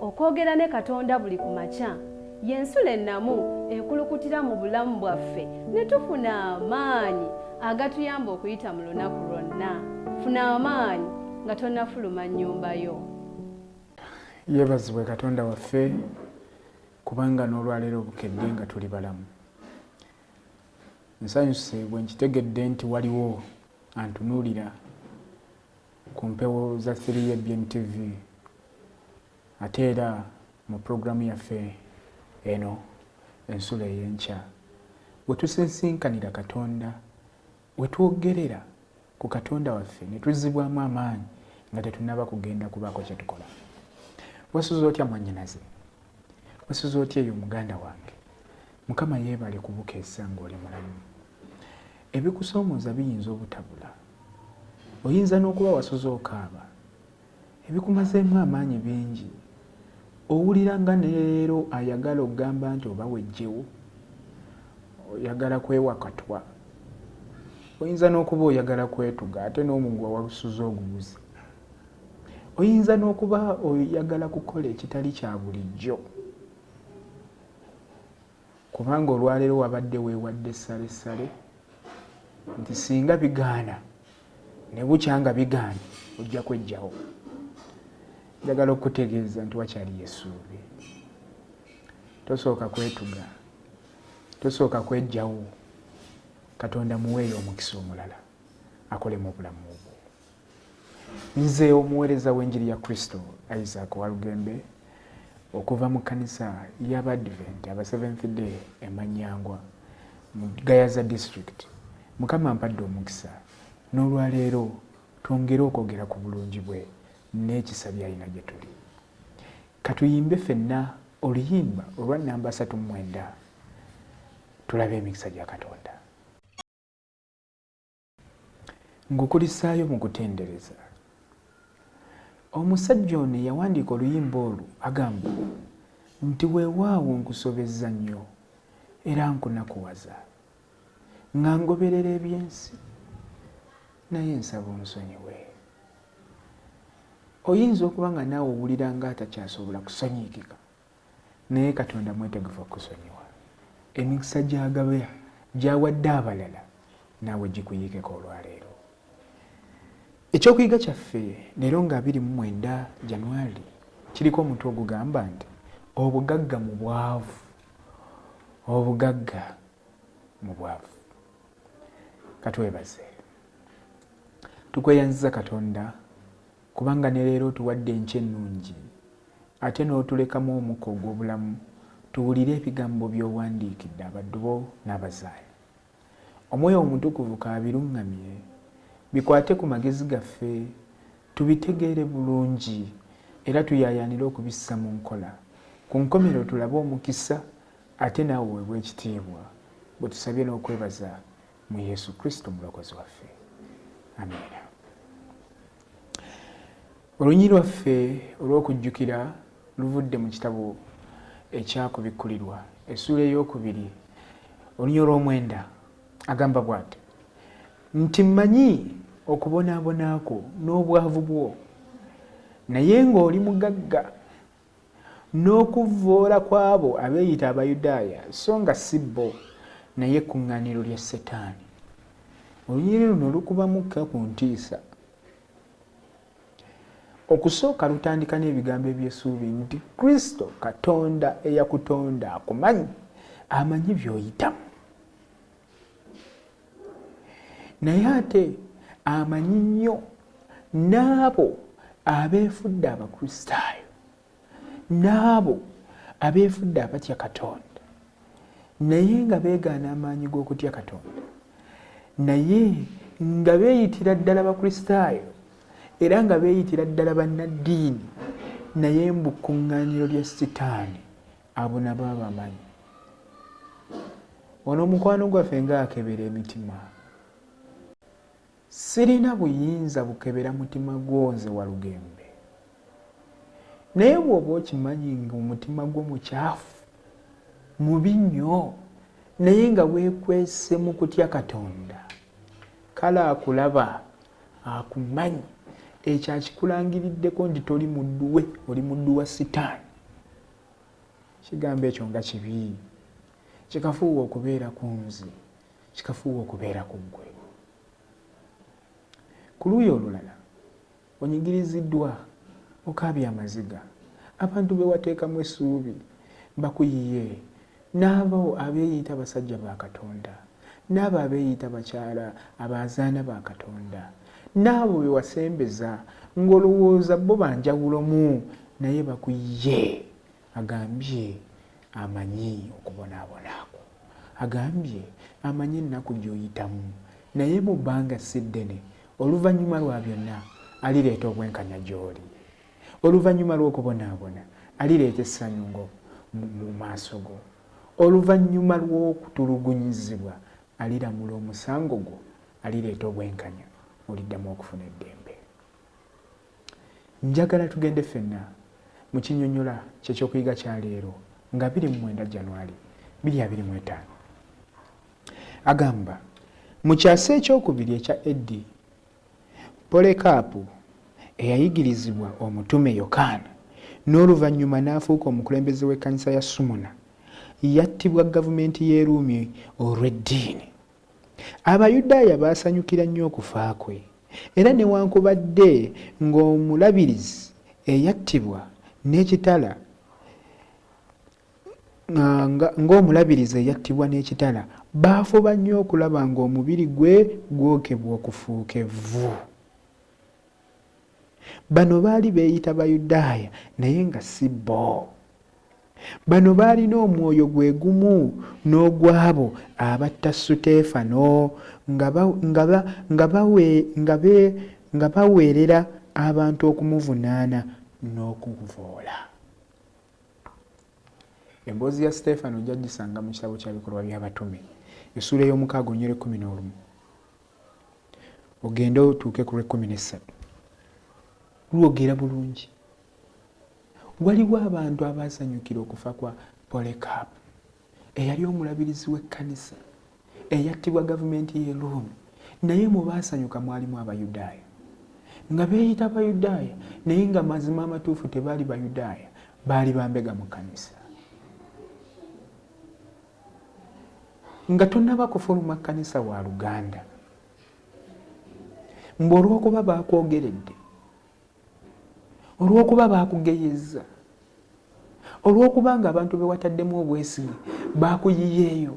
okwogera ne Katonda buli ku makya y'ensula ennamu ekulukutira mu bulamu bwaffe ne tufuna amaanyi agatuyamba okuyita mu lunaku lwonna. Funa amaanyi nga tonnafuluma nnyumba yo. Yeebazibwe Katonda waffe kubanga n'olwaleero obukedde nga tuli balamu. Nsanyuse bwe nkitegedde nti waliwo antunuulira ku mpewo za 3ABN TV ate era mu puroguramu yaffe eno ensula ey'enkya bwe tusensinkanira Katonda, we twogerera ku Katonda waffe ne tuzzibwamu amaanyi nga tetunnaba kugenda kubaako kye tukola. Wasuze otya mwannyinaze? Wasuze otya eyo muganda wange? Mukama yeebale kubukeesa ng'oli mulamu. Ebikusoomooza biyinza obutabula. Oyinza n'okuba wasuze okaaba. Ebikumazeemu amaanyi bingi. Owulira nga ne leero ayagala okugamba nti oba wejjewo. Oyagala kwewakatwa. Oyinza n'okuba oyagala kwetuga ate n'omugwa walusuze ogubuze. Oyinza n'okuba oyagala kukola ekitali kya bulijjo. Kubanga olwaleero wabadde weewadde ssalessale nti singa bigaana ne bukya nga bigaana ojja kwejjawo. Njagala okutegeeza nti wakyali essuubi. Tosooka kwetuga, tosooka kwejjawo. Katonda muweeyo omukisa omulala akole mu bulamu obwo. Nze omuweereza w'enjiri ya Kristo Isaac Walugembe okuva mu kkanisa y'Abadvent aba Seventh Day e Manyangwa mu Gayaza District. Mukama mpadde omukisa n'olwaleero twongere okwogera ku bulungi bwe n'ekisa by'alina gye tuli. Katuyimbe ffenna oluyimba olwa namba 39 tulabe emikisa gya Katonda. Ngukulisaayo mu kutendereza. Omusajja ono yawandiika oluyimba olwo agamba nti weewaawo nkusobezza nnyo era nkunakuwaza nga ngoberera ebyensi naye nsaba onsonyiwe. Oyinza okuba nga naawe owulira nga atakyasobola kusonyiikika naye Katonda mwetegefu okusonyiwa. Emikisa gy'agaba gy'awadde abalala naawe gikuyiikeko olwaleero. Ekyokuyiga kyaffe leero nga 29 January kiriko omutwe ogugamba nti obugagga mu bwavu. Obugagga mu bwavu. Katwebaze. Tukweyanziza Katonda kubanga ne leero tuwadde enkya ennungi ate n'otulekamu omukka ogw'obulamu tuwulire ebigambo by'owandiikidde abaddu bo n'abazaaya. Omwoyo omutukuvu kabiruŋŋamye bikwate ku magezi gaffe tubitegeere bulungi era tuyaayaanire okubissa mu nkola. Ku nkomero tulabe omukisa ate naawe weebwe ekitiibwa bwe tusabye n'okwebaza mu Yesu Kristo mulokozi waffe. Amiina. Olunyi lwaffe olw'okujjukira luvudde mu kitabo ekyakubikkulirwa essuula ey'okubiri olunyi olw'omwenda agamba bw'ati nti mmanyi okubonaabonaako n'obwavu bwo naye ng'oli mugagga n'okuvvoola kw'abo abeeyita Abayudaaya so nga si bo naye ekkuŋŋaaniro lya Setaani. Olunyi luno lukuba mukka ku ntiisa. Okusooka lutandika n'ebigambo eby'essuubi nti Kristo Katonda eyakutonda akumanyi, amanyi by'oyitamu. Naye ate amanyi nnyo n'abo abeefudde Abakristaayo, n'abo abeefudde abatya Katonda, naye nga beegaana amaanyi g'okutya Katonda, naye nga beeyitira ddala Bakristaayo era nga beeyitira ddala bannaddiini, naye mbu kkuŋŋaaniro lya Setaani abo nabo abamanyi. Wano omukwano gwaffe ng'akebera emitima. Sirina buyinza bukebera mutima gwo nze Walugembe. Naye bw'oba okimanyi ng'omutima gwo mukyafu, mubi nnyo, naye nga weekwese mu kutya Katonda, kale akulaba, akumanyi, ekyo akikulangiriddeko nti toli muddu we, oli muddu wa Setaani. kigambo ekyo nga kibi, kikafuuwa okubeera ku nze, kikafuuwa okubeera ku ggwe. Ku luuyi olulala onyigiriziddwa okaabya amaziga, abantu be wateekamu essuubi bakuyiye, n'abo abeeyita basajja ba Katonda, n'abo abeeyita bakyala abazaana ba Katonda, n'abo be wasembeza ng'olowooza bo banjawulomu, naye bakuyiye. Agambye amanyi okubonaabonako, agambye amanyi ennaku gy'oyitamu, naye mu bbanga si ddene oluvannyuma lwa byonna alireeta obwenkanya gy'oli. Oluvannyuma lw'okubonaabona alireeta essanyu ngo mu maaso go. Oluvannyuma lw'okutulugunyizibwa aliramula omusango gwo, alireeta obwenkanya, oliddamu okufuna eddembe. Njagala tugende ffenna mu kinnyonnyola ky'ekyokuyiga kya leero nga 29 January 2025. Agamba mu kyasa ekyokubiri ekya Eddi Polekaapu eyayigirizibwa omutume Yokaana n'oluvannyuma n'afuuka omukulembeze w'ekkanisa ya Sumuna, yattibwa gavumenti y'e Ruumi olw'eddiini. Abayudaaya baasanyukira nnyo okufa kwe, era newankubadde ng'omulabirizi eyattibwa n'ekitala baafuba nnyo okulaba ng'omubiri gwe gwokebwa okufuuka evvu. Bano baali beeyita Bayudaaya naye nga si bo. Bano baalina omwoyo gwe gumu n'ogwabo abatta Suteefano nga baweerera abantu okumuvunaana n'okuvoola. Emboozi ya Suteefano ojja gisanga mu kitabo kya bikolwa by'abatume essuula ey'omukaaga 11 ogende otuuke ku lw'13. Lwogera bulungi. Waliwo abantu abaasanyukira okufa kwa Polekaapu eyali omulabirizi w'ekkanisa eyattibwa gavumenti y'e Ruumi, naye mu baasanyuka mwalimu Abayudaaya nga beeyita Bayudaaya naye nga mazima amatuufu tebaali Bayudaaya, baali bambega mu kkanisa. Nga tonnaba kufuluma kkanisa wa Luganda, mbu olw'okuba baakwogeredde, olw'okuba baakugeyeza, olw'okuba nga abantu be wataddemu obwesige baakuyiyeeyo,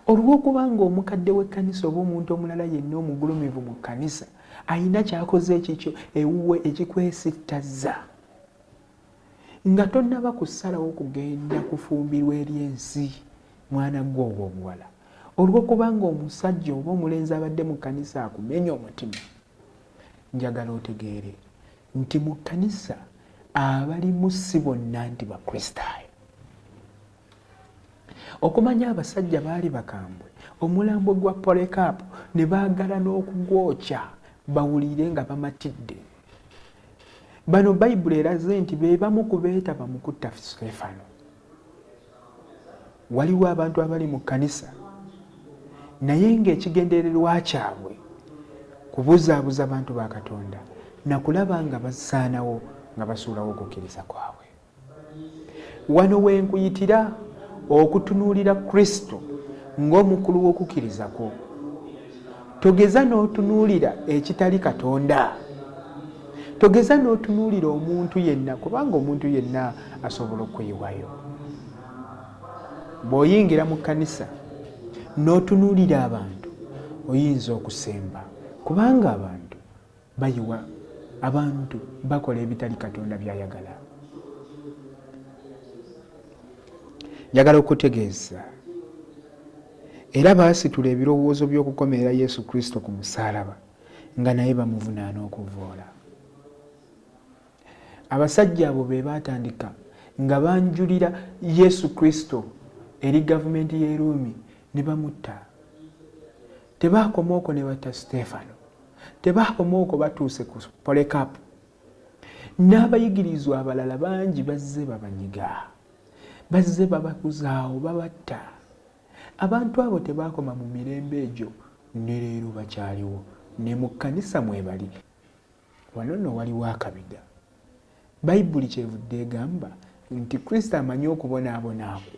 olw'okuba nga omukadde w'ekkanisa oba omuntu omulala yenna omugulumivu mu kkanisa ayina kyakoze ekikyo ewuwe ekikwesittaza, nga tonnaba kusalawo kugenda kufumbirwa eri ensi mwana gwe oba omuwala, olw'okuba nga omusajja oba omulenzi abadde mu kkanisa akumenya omutima, njagala otegeere nti mu kkanisa abalimu si bonna nti Bakristaayo. Okumanya abasajja baali bakambwe, omulambo gwa Polekaapu ne baagala n'okugwokya bawulire nga bamatidde. Bano Bayibuli eraze nti be bamu ku beetaba mu kutta Suteefano. Waliwo abantu abali mu kkanisa naye ng'ekigendererwa kyabwe kubuzaabuza abantu ba Katonda na kulaba nga basaanawo nga basuulawo okukkiriza kwabwe. Wano we nkuyitira okutunuulira Kristo ng'omukulu w'okukkiriza kwo. Togeza n'otunuulira ekitali Katonda. Togeza n'otunuulira omuntu yenna, kubanga omuntu yenna asobola okweyiwayo. Bw'oyingira mu kkanisa n'otunuulira abantu oyinza okusemba, kubanga abantu bayiwa, abantu bakola ebitali Katonda by'ayagala. Njagala okutegeeza era baasitula ebirowoozo by'okukomerera Yesu Kristo ku musaalaba nga naye bamuvunaana okuvoola. Abasajja abo be baatandika nga banjulira Yesu Kristo eri gavumenti y'e Ruumi ne bamutta. Tebaakoma okwo ne batta Suteefano, tebaakoma okwo batuuse ku Polekaapu. N'abayigirizwa abalala bangi bazze babanyiga, bazze babakuzaawo, babatta. Abantu abo tebaakoma mu mirembe egyo, ne leero bakyaliwo, ne mu kkanisa mwe bali. Wano nno waliwo akabiga. Bayibuli kyevudde egamba nti Kristo amanyi okubonaabona ako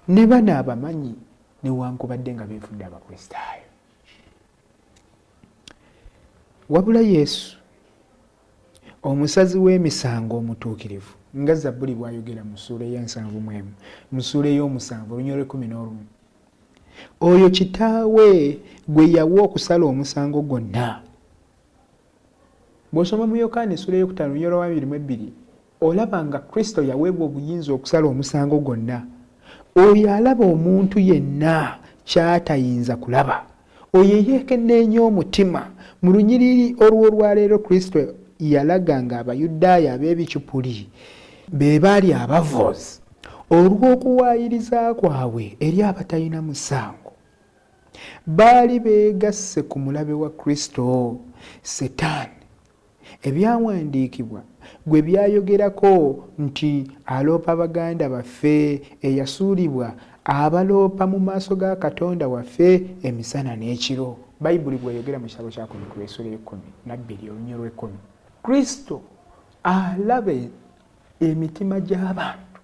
ne bano abamanyi newankubadde nga beefudde abakristaayo. Wabula Yesu omusazi w'emisango omutuukirivu nga Zabbuli bw'ayogera mu ssuula ey'ensanvu mu ssuula ey'omusanvu olunyolo 11, oyo kitaawe gwe yawa okusala omusango gwonna. Bw'osoma mu Yokaana essuula ey'okutaano olunyolo 22 olaba nga Kristo yaweebwa obuyinza okusala omusango gwonna. Oyo alaba omuntu yenna ky'atayinza kulaba, oyo yeekenneenya omutima. Mu lunyiriri olw'olwaleero Kristo yalaga nga Abayudaaya ab'ebicupuli be baali abavoozi olw'okuwaayiriza kwabwe eri abatalina musango. Baali beegasse ku mulabe wa Kristo, Setaani. Ebyawandiikibwa gwe byayogerako nti aloopa baganda baffe, eyasuulibwa abaloopa mu maaso ga Katonda waffe emisana n'ekiro. Bayibuli bw'eyogera mu kitabo kya Kulikuli essuula y'e12 olunyolo 10. Kristo alabe emitima gy'abantu.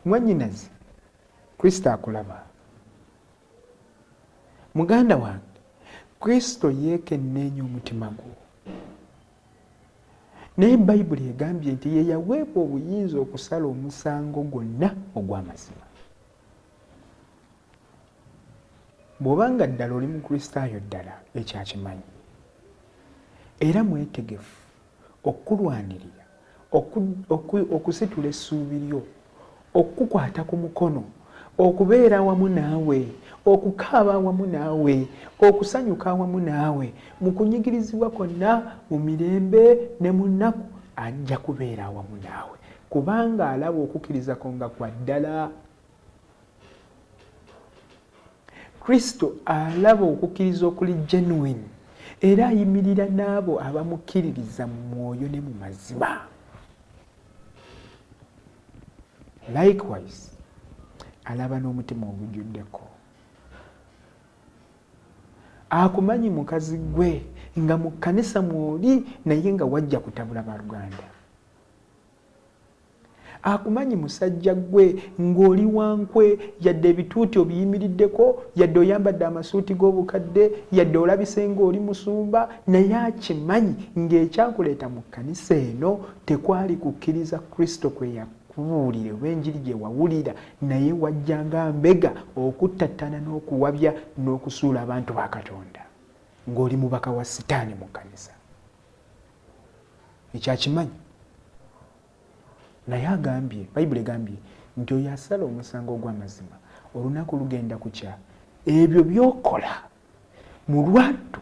Mwannyinaze, Kristo akulaba. Muganda wange, Kristo yeekenneenya omutima gwo. Naye Bayibuli egambye nti ye yaweebwa obuyinza okusala omusango gwonna ogw'amazima. Bw'obanga ddala oli mukristaayo ddala ekyakimanyi era mwetegefu okulwanirira okusitula essuubi lyo, okukwata ku mukono, okubeera awamu naawe, okukaaba awamu naawe, okusanyuka awamu naawe, mu kunyigirizibwa kwonna, mu mirembe ne mu nnaku, ajja kubeera awamu naawe kubanga alaba okukkiriza ko nga kwa ddala. Kristo alaba okukkiriza okuli genuine era ayimirira n'abo abamukkiririza mu mwoyo ne mu mazima. Likewise, alaba n'omutima ogujjuddeko. Akumanyi mukazi gwe nga mu kkanisa mw'oli naye nga wajja kutabula baluganda. Akumanyi musajja gwe ng'oli wankwe, yadde ebituuti obiyimiriddeko, yadde oyambadde amasuuti g'obukadde, yadde olabise ng'oli musumba, naye akimanyi ng'ekyakuleeta mu kkanisa eno tekwali kukkiriza Kristo kwe yakubuulira oba enjiri gye wawulira, naye wajja nga mbega okuttattana n'okuwabya n'okusuula abantu ba Katonda ng'oli mubaka wa Sitaani mu kkanisa. Ekyakimanyi. Naye agambye, Bayibuli egambye nti oyo asala omusango ogw'amazima olunaku lugenda kukya, ebyo by'okola mu lwattu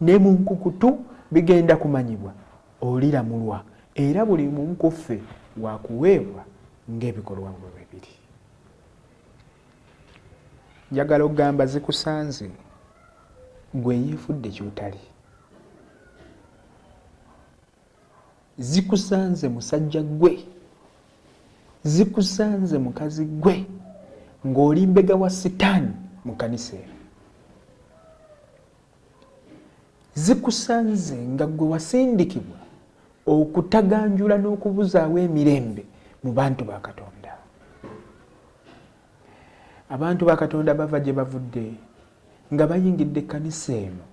ne mu nkukutu bigenda kumanyibwa, oliramulwa era buli mumu ku ffe waakuweebwa ng'ebikolwa bwe biri. Njagala okugamba zikusanze gwe yeefudde ky'otali. Zikusanze musajja gwe, zikusanze mukazi gwe ng'oli mbega wa Sitaani mu kkanisa eno. Zikusanze nga gwe wasindikibwa okutaganjula n'okubuzaawo emirembe mu bantu ba Katonda. Abantu ba Katonda bava gye bavudde nga bayingidde ekkanisa eno,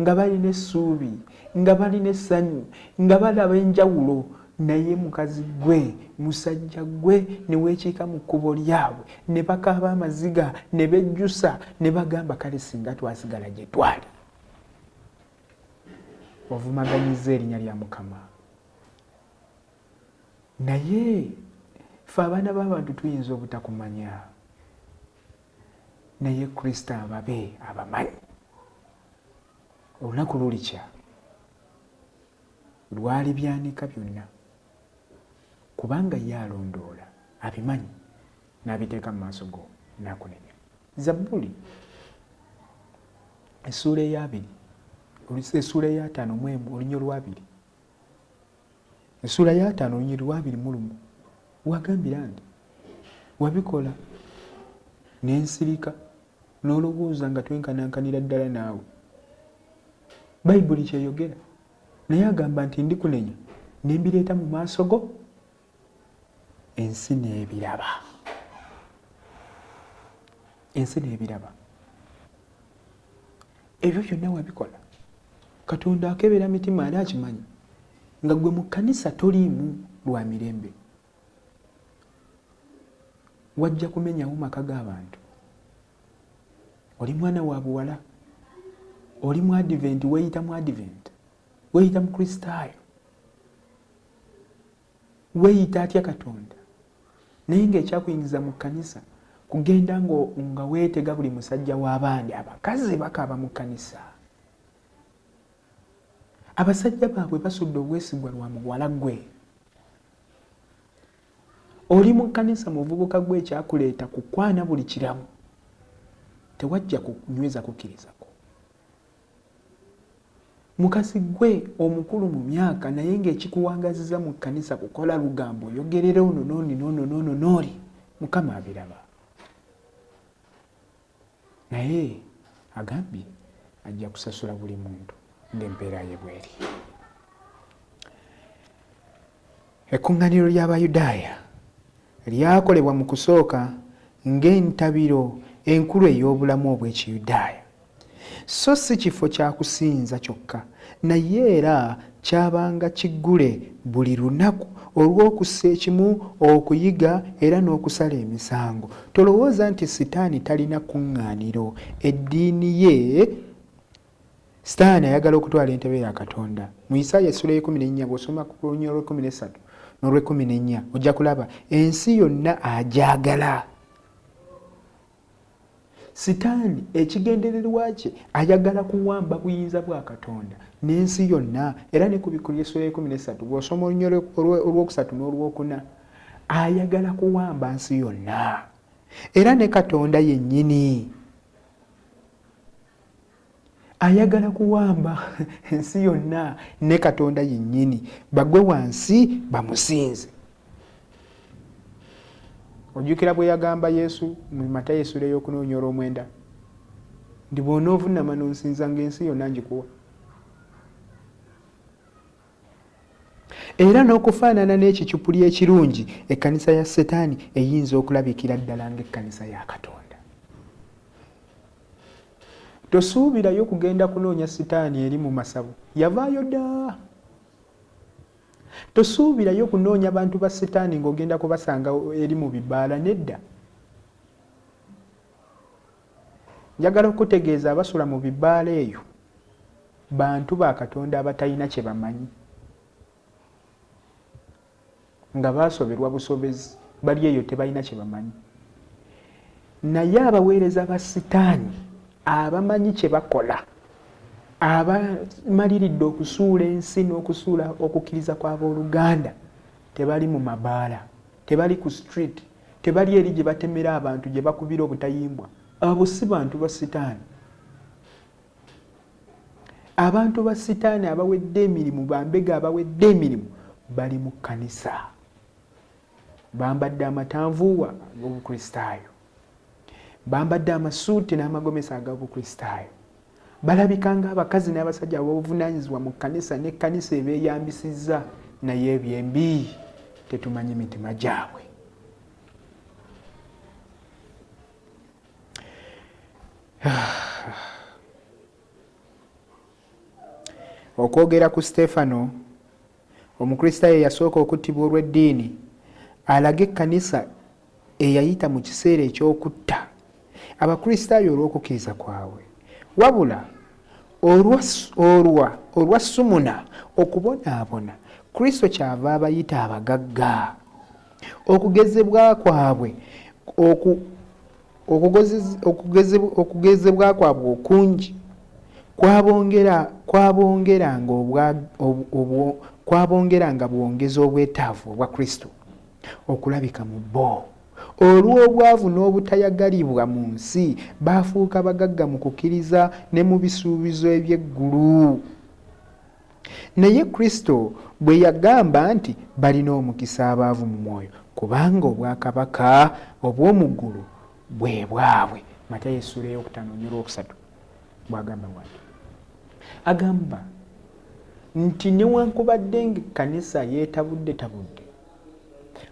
nga balina essuubi, nga balina essanyu, nga balaba enjawulo, naye mukazi gwe, musajja gwe ne weekiika mu kkubo lyabwe, ne bakaaba amaziga, ne bejjusa, ne bagamba kale singa twasigala gye twali. Ovumaganyiza erinnya lya Mukama. Naye ffe abaana b'abantu tuyinza obutakumanya, naye Kristo ababe abamanyi. Olunaku lulikya lwali byanika byonna kubanga ye alondoola abimanyi n'abiteeka mu maaso go n'akunenya. Zabbuli essuula eya2 essuula eya 5 olunnyo lwa 2 essuula ya 5 olunnyo lwa 21 wagambira nti wabikola n'ensirika n'olowooza nga twenkanankanira ddala naawe. Bayibuli kyeyogera, naye agamba nti ndikunenya ne mbireeta mu maaso go ensi n'ebiraba. Ensi n'ebiraba. Ebyo byonna wabikola. Katonda akebera mitima ali akimanyi. Nga gwe mu kkanisa toliimu lwa mirembe. Wajja kumenyawo maka g'abantu. Oli mwana wa buwala. Oli mu advent, weeyita mu advent. Weeyita mu kristaayo. Weeyita atya Katonda. Naye ng'ekyakuyingiza mu kkanisa kugenda nga weetega buli musajja w'abandi. Abakazi bakaaba mu kkanisa. Abasajja baabwe basudde obwesigwa lwa muwala gwe. Oli mu kkanisa muvubuka gwe ekyakuleeta kukwana buli kiramu. Tewajja kunyweza kukirizako. Mukasi gwe omukulu mu myaka naye ng'ekikuwangaziza mu kkanisa kukola lugambo oyogerera ono n'oli. Mukama abiraba. Naye agambye ajja kusasula buli muntu ng'empeera ye bw'eri. Ekkuŋŋaaniro ly'Abayudaaya lyakolebwa mu kusooka ng'entabiro enkulu ey'obulamu obw'Ekiyudaaya. So si kifo kya kusinza kyokka, naye era kyabanga kiggule buli lunaku olw'okussa ekimu, okuyiga era n'okusala emisango. Tolowooza nti Sitaani talina kuŋŋaaniro. Eddiini ye, Sitaani ayagala okutwala entebe ya Katonda. Mu Isaaya essula y'e14 bw'osoma ku lunyolo lw'e13 n'olw'e14 ojja kulaba ensi yonna agyagala. Sitaani ekigendererwa kye ayagala kuwamba buyinza bwa Katonda n'ensi yonna, era ne ku bikulu y'essula y'e13 bw'osoma olunyolo olw'okusatu n'olwokuna ayagala kuwamba nsi yonna, era ne Katonda yennyini ayagala kuwamba ensi yonna ne Katonda yennyini bagwe wansi bamusinze. Ojjukira bwe yagamba Yesu mu Matayo essula y'okunonya olw'omwenda nti bw'onoovunama n'onsinza ng'ensi yonna ngikuwa. Era n'okufaanana n'ekicupuli ekirungi ekkanisa ya Setaani eyinza okulabikira ddala ng'ekkanisa ya Katonda. Tosuubirayo kugenda kunoonya Setaani eri mu masabu, yavaayo dda. Tosuubirayo kunoonya bantu ba Setaani ng'ogenda kubasanga eri mu bibbaala, nedda. Njagala okutegeeza abasula mu bibbaala eyo bantu ba Katonda abatalina kye bamanyi, nga baasoberwa busobezi, bali eyo tebalina kye bamanyi. Naye abaweereza ba Setaani abamanyi kye bakola, abamaliridde okusuula ensi n'okusuula okukkiriza kw'abooluganda, tebali mu mabaala, tebali ku street, tebali eri gye batemera abantu gye bakubira obutayimbwa. Abo si bantu ba Setaani. Abantu ba Setaani abawedde emirimu, bambega abawedde emirimu bali mu kkanisa, bambadde amatanvuuwa ag'obukristaayo, bambadde amasuuti n'amagomesa ag'obukristaayo, balabika ng'abakazi n'abasajja ab'obuvunaanyizibwa mu kkanisa, n'ekkanisa ebeeyambisizza, naye ebyembi tetumanyi mitima gyabwe. Okwogera ku Stefano, omukristaayo eyasooka okuttibwa olw'eddiini, alaga ekkanisa eyayita mu kiseera eky'okutta abakristaayo olw'okukkiriza kwabwe. Wabula olwa Sumuna okubonaabona, Kristo kyava abayita abagagga. Okugezebwa kwabwe okugezebwa kwabwe okungi kwabongeranga bwongeza obwetaavu obwa Kristo okulabika mu bo. Olw'obwavu n'obutayagalibwa mu nsi, baafuuka bagagga mu kukkiriza ne mu bisuubizo eby'eggulu. Naye Kristo bwe yagamba nti balina omukisa abaavu mu mwoyo, kubanga obwakabaka obw'omu ggulu bwe bwabwe. Matayo essula y'okutaano bw'agamba bw'ati. Agamba nti newankubadde ng'ekkanisa yeetabudde,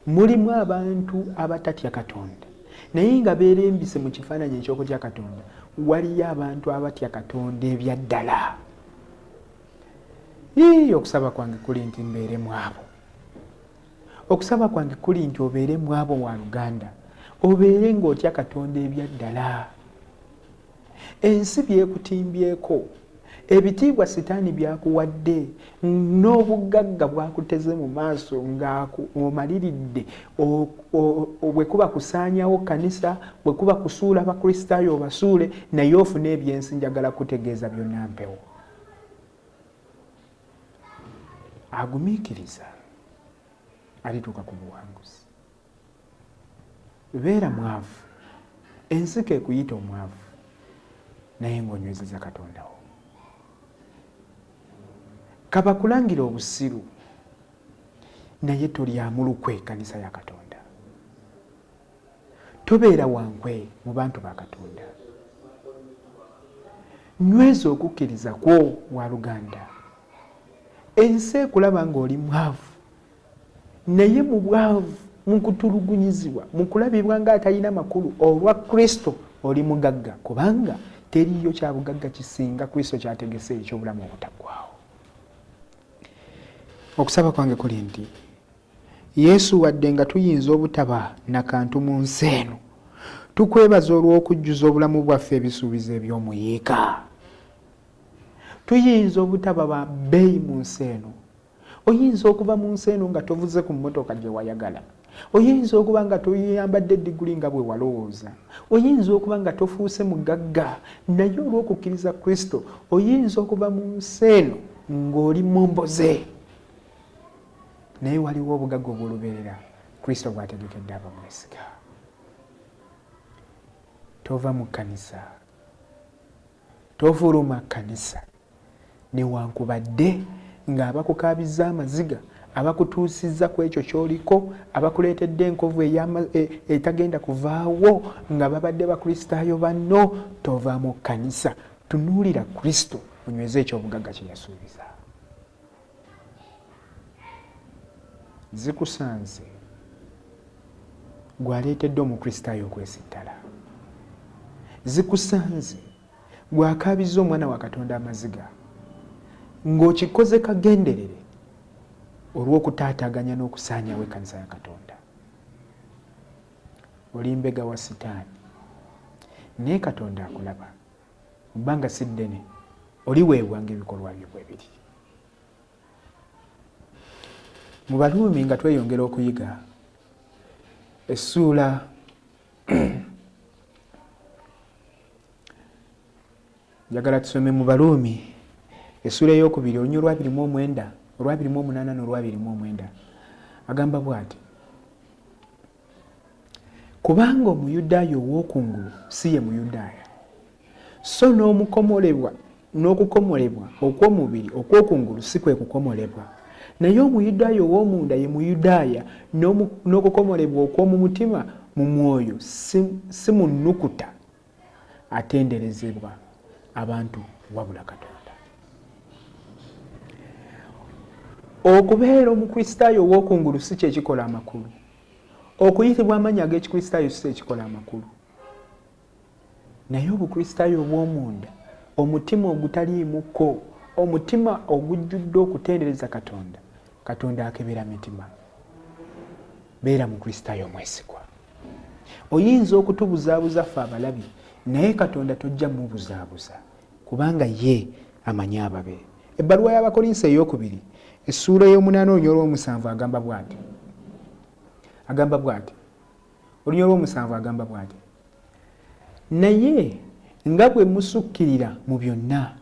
mulimu abantu abatatya Katonda naye nga beerembise mu kifaananyi eky'okutya Katonda. Waliyo abantu abatya Katonda ebyaddala. Okusaba kwange kuli nti mbeeremu abo. Okusaba kwange kuli nti obeeremu abo wa Luganda, obeere ng'otya Katonda ebyaddala. Ensi byekutimbyeko, ebitiibwa sitaani byakuwadde, n'obugagga bwakuteze mu maaso ng'omaliridde bwe kuba kusaanyawo kanisa, bwe kuba kusuula abakristaayo obasuule, naye ofune ebyensi. Njagala kutegeeza byonna mpewo. Agumiikiriza alituuka ku buwanguzi. Beera mwavu, ensi ke kuyita omwavu naye ng'onywezeza Katonda wo. Kaba kulangira obusiru naye tolyamu lukwe kanisa ya Katonda. Tobeera wankwe mu bantu ba Katonda. Nyweza okukkiriza kwo wa Luganda. Ensi ekulaba ng'oli mwavu naye mu bwavu, mu kutulugunyizibwa, mu kulabibwa ng'atalina makulu, olwa Kristo oli mugagga, kubanga teriyo kya bugagga kisinga Kristo kyategese eky'obulamu obutaggwaawo. Okusaba kwange kuli nti Yesu wadde nga tuyinza obutaba nakantu mu nsi eno, tukwebaza olw'okujjuza obulamu bwaffe ebisuubizo eby'omuyiika. Tuyinza obutaba ba bbeeyi mu nsi eno. Oyinza okuba mu nsi eno nga tovuze ku mmotoka gye wayagala. Oyinza okuba nga toyambadde diguli nga bwe walowooza. Oyinza okuba nga tofuuse mugagga, naye olw'okukkiriza Kristo oyinza okuba mu nsi eno ng'oli momboze. Naye waliwo obugagga obw'olubeerera Kristo bw'ategekedde abamwesiga. Tova mu kkanisa, tofuluma kkanisa, newankubadde ng'abakukaabiza amaziga, abakutuusizza ku ekyo ky'oliko, abakuleetedde enkovu etagenda kuvaawo nga babadde bakristaayo banno. Tova mu kkanisa, tunuulira Kristo onyweze eky'obugagga kye yasuubiza. Zikusanze gwaleetedde omukristaayo okwesittala. Zikusanze gwakaabiza omwana wa Katonda amaziga ng'okikoze kagenderere olw'okutaataganya n'okusaanyawo ekkanisa ya Katonda. Oli mbega wa sitaani naye Katonda akulaba. Mu bbanga si ddene oliweebwa ng'ebikolwa byo bwe biri. Mu Baluumi nga tweyongera okuyiga essuula njagala tusome mu Baluumi essuula ey'okubiri olunya olw'abiri mu omunaana n'olw'abiri mu omwenda. Agamba bw'ati: kubanga Omuyudaaya ow'okungulu si ye Muyudaaya, so n'okukomolebwa okw'omubiri okw'okungulu si kwe kukomolebwa, naye Omuyudaaya ow'omunda ye Muyudaaya, n'okukomolebwa okw'omu mutima mu mwoyo si mu nnukuta atenderezebwa abantu wabula Katonda. Okubeera omukristaayo ow'okungulu si kye kikola amakulu. Okuyitibwa amannya ag'ekikristaayo si kye kikola amakulu. Naye obukristaayo obw'omunda, omutima ogutaliimuko, omutima ogujjudde okutendereza Katonda, Katonda akebera mitima. Beera mukristaayo mwesigwa. Oyinza okutubuzaabuza ffe abalabi, naye Katonda tojja mubuzaabuza kubanga ye amanyi ababe. Ebbaluwa y'Abakolinso ey'okubiri essuula ey'omunaana olunya olw'omusanvu agamba bw'ati. Olunya olw'omusanvu agamba bw'ati: naye nga bwe musukkirira mu byonna,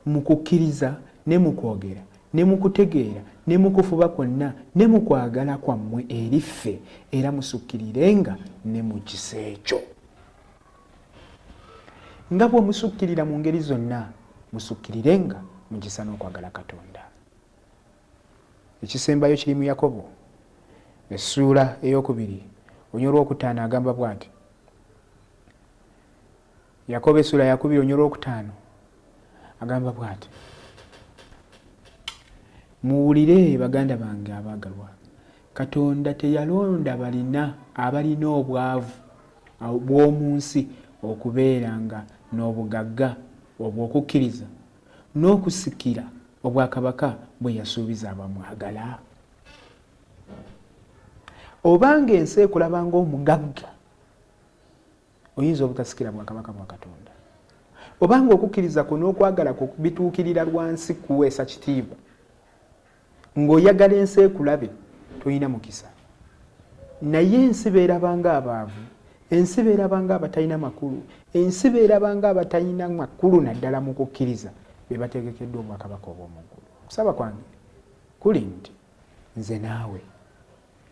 mu kukkiriza ne mu kwogera ne mu kutegeera ne mu kufuba kwonna ne mu kwagala kwammwe eri ffe, era musukkirirenga ne mu kisa ekyo. Nga bwe musukkirira mu ngeri zonna, musukkirirenga mu kisa n'okwagala Katonda. Ekisembayo kiri mu Yakobo essuula ey'okubiri olunya olw'okutaano agamba bw'ati. Yakobo essuula yakubiri olunya olw'okutaano agamba bw'ati: muwulire baganda bange abaagalwa, Katonda teyalonda abalina obwavu bw'omu nsi okubeeranga n'obugagga obw'okukkiriza n'okusikira obwakabaka bwe yasuubiza abamwagala. Obanga ensi ekulabanga omugagga, oyinza obutasikira bwakabaka bwa Katonda. Obanga okukkiriza ko n'okwagala ko bituukirira lwansi kuweesa kitiibwa, ng'oyagala ensi ekulabe, toyina mukisa. Naye ensi beerabanga abaavu, ensi beerabanga abatalina makulu, ensi beerabanga abatalina makulu naddala mu kukkiriza, be bategekeddwa obwakabaka obw'omuggulu. Kusaba kwange kuli nti nze naawe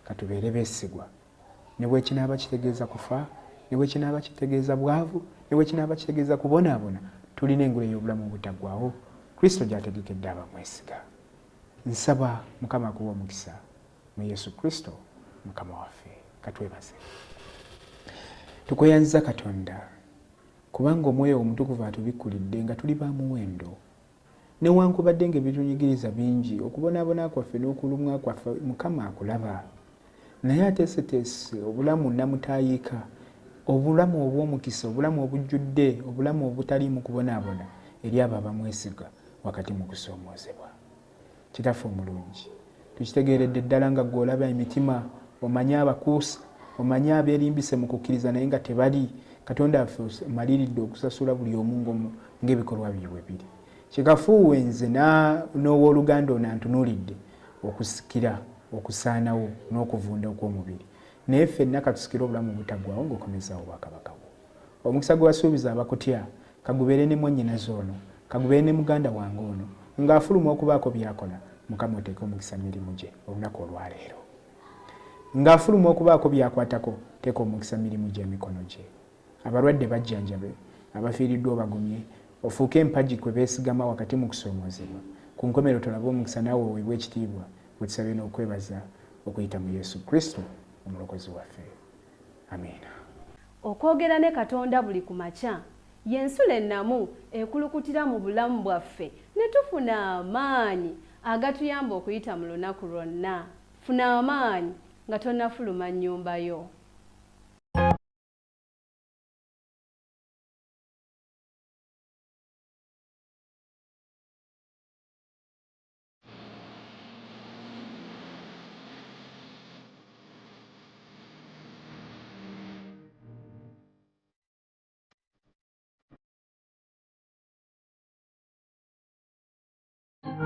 katubeere beesigwa, ne bwe kinaaba kitegeeza kufa, ne bwe kinaaba kitegeeza bwavu, ne bwe kinaaba kitegeeza kubonaabona, tulina engule y'obulamu obutaggwaawo Kristo gy'ategekedde abamwesiga. Nsaba Mukama akuwa omukisa mu Yesu Kristo Mukama waffe. Katwebaze. Tukweyanziza Katonda kubanga Omwoyo Omutukuvu atubikkulidde nga tuli ba muwendo. Newankubadde ng'ebitunyigiriza bingi, okubonaabona kwaffe n'okulumwa kwaffe Mukama akulaba. Naye ateeseteese obulamu namutayiika, obulamu obw'omukisa, obulamu obujjudde, obulamu obutali mu kubonaabona eri abo abamwesiga wakati mu kusoomoozebwa. Kitaffe omulungi, tukitegeeredde ddala nga gw'olaba emitima, omanyi abakuusa, omanyi abeerimbise mu kukkiriza naye nga tebali. Katonda waffe omaliridde okusasula buli omu ng'ebikolwa byabwe biri. Kikafuuwe nze n'owooluganda ono antunuulidde okusikira, okusaanawo n'okuvunda okw'omubiri. Naye ffenna katusikire obulamu obutaggwaawo ng'okomezaawo obwakabaka bwo. Omukisa gwe wasuubiza abakutya kagubeere ne mwannyinaze ono, kagubeere ne muganda wange ono, ng'afuluma okubaako by'akola. Mukama oteeke omukisa mirimu gye olunaku olwaleero. Ng'afuluma okubaako by'akwatako, teeka omukisa mirimu gye emikono gye. Abalwadde bajjanjabe, abafiiriddwa obagumye, ofuuke empagi kwe beesigama wakati mu kusoomoozebwa. Ku nkomero tolabe omukisa naawe oweebwa ekitiibwa, bwe tusabye n'okwebaza okuyita mu Yesu Kristo omulokozi waffe. Amiina. Okwogera ne Katonda buli ku makya y'ensula ennamu ekulukutira mu bulamu bwaffe ne tufuna amaanyi agatuyamba okuyita mu lunaku lwonna. Funa amaanyi nga tonnafuluma nnyumba yo.